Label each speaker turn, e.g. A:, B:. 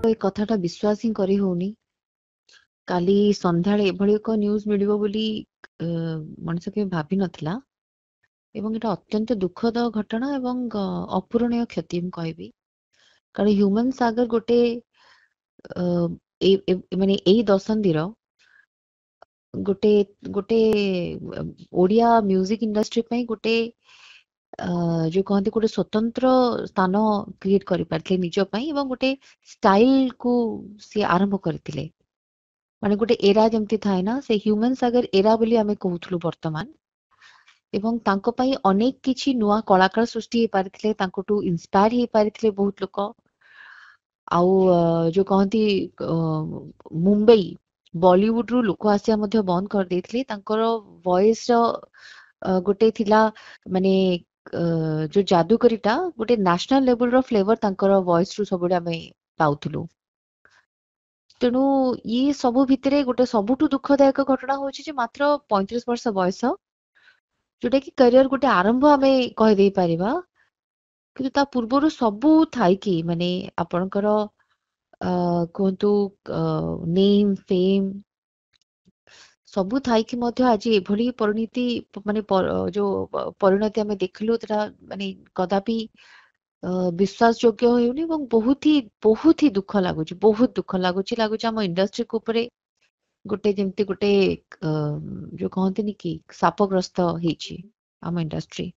A: ଏ କଥାଟା ବିଶ୍ୱାସ ହିଁ କରି ହଉନି। କାଲି ସନ୍ଧ୍ୟାବେଳେ ଏଭଳି ଏକ ନ୍ୟୁଜ ମିଳିବ ବୋଲି ମଣିଷ କେବେ ଭାବି ନଥିଲା ଏବଂ ଏଟା ଅତ୍ୟନ୍ତ ଦୁଃଖଦ ଘଟଣା ଏବଂ ଅପୂରଣୀୟ କ୍ଷତି ମୁଁ କହିବି। କାରଣ ହ୍ୟୁମାନ ସାଗର ଗୋଟେ ମାନେ ଏଇ ଦଶନ୍ଧିର ଗୋଟେ ଗୋଟେ ଓଡିଆ ମ୍ୟୁଜିକ ଇଣ୍ଡଷ୍ଟ୍ରି ପାଇଁ ଗୋଟେ ଯୋଉ କହନ୍ତି ଗୋଟେ ସ୍ୱତନ୍ତ୍ର ସ୍ଥାନ କ୍ରିଏଟ କରିପାରିଥିଲେ ନିଜ ପାଇଁ ଏବଂ ଗୋଟେ ଷ୍ଟାଇଲ କୁ ସିଏ ଆରମ୍ଭ କରିଥିଲେ। ମାନେ ଗୋଟେ ଏରା ଯେମିତି ଥାଏ ନା, ସେ ହ୍ୟୁମାନ ସାଗର ଏରା ବୋଲି ଆମେ କହୁଥିଲୁ ବର୍ତ୍ତମାନ। ଏବଂ ତାଙ୍କ ପାଇଁ ଅନେକ କିଛି ନୂଆ କଳାକାର ସୃଷ୍ଟି ହେଇପାରିଥିଲେ, ତାଙ୍କଠୁ ଇନ୍ସପାୟାର ହେଇପାରିଥିଲେ ବହୁତ ଲୋକ। ଆଉ ଯୋଉ କହନ୍ତି ମୁମ୍ବାଇ ବଲିଉଡ ରୁ ଲୋକ ଆସିବା ମଧ୍ୟ ବନ୍ଦ କରିଦେଇଥିଲେ। ତାଙ୍କର ଭଏସ ର ଗୋଟେ ଥିଲା ମାନେ ଯୋଉ ଯାଦୁକରୀଟା ଗୋଟେ ନ୍ୟାସନାଲ ଲେଭେଲ ର ଫ୍ଲେଭର ତାଙ୍କର ଭଏସ ରୁ ସବୁବେଳେ ଆମେ ପାଉଥିଲୁ। ତେଣୁ ଇଏ ସବୁ ଭିତରେ ଗୋଟେ ସବୁଠୁ ଦୁଃଖଦାୟକ ଘଟଣା ହଉଛି ଯେ ମାତ୍ର 35 ବର୍ଷ ବୟସ, ଯୋଉଟା କି କ୍ୟାରିୟର ଗୋଟେ ଆରମ୍ଭ ଆମେ କହିଦେଇ ପାରିବା। କିନ୍ତୁ ତା ପୂର୍ବରୁ ସବୁ ଥାଇକି ମାନେ ଆପଣଙ୍କର କୁହନ୍ତୁ ନେମ୍ ଫେମ୍ ସବୁ ଥାଇକି ମଧ୍ୟ ଆଜି ଏଭଳି ପରିଣତି ମାନେ ଯୋଉ ପରିଣତି ଆମେ ଦେଖିଲୁ, ସେଟା ମାନେ କଦାପି ବିଶ୍ୱାସ ଯୋଗ୍ୟ ହେଉନି ଏବଂ ବହୁତ ହି ଦୁଃଖ ଲାଗୁଛି, ବହୁତ ଦୁଃଖ ଲାଗୁଛି ଆମ ଇଣ୍ଡଷ୍ଟ୍ରି ଉପରେ ଗୋଟେ ଯେମିତି ଗୋଟେ ଯୋଉ କହନ୍ତିନି କି ଶାପଗ୍ରସ୍ତ ହେଇଛି ଆମ ଇଣ୍ଡଷ୍ଟ୍ରି।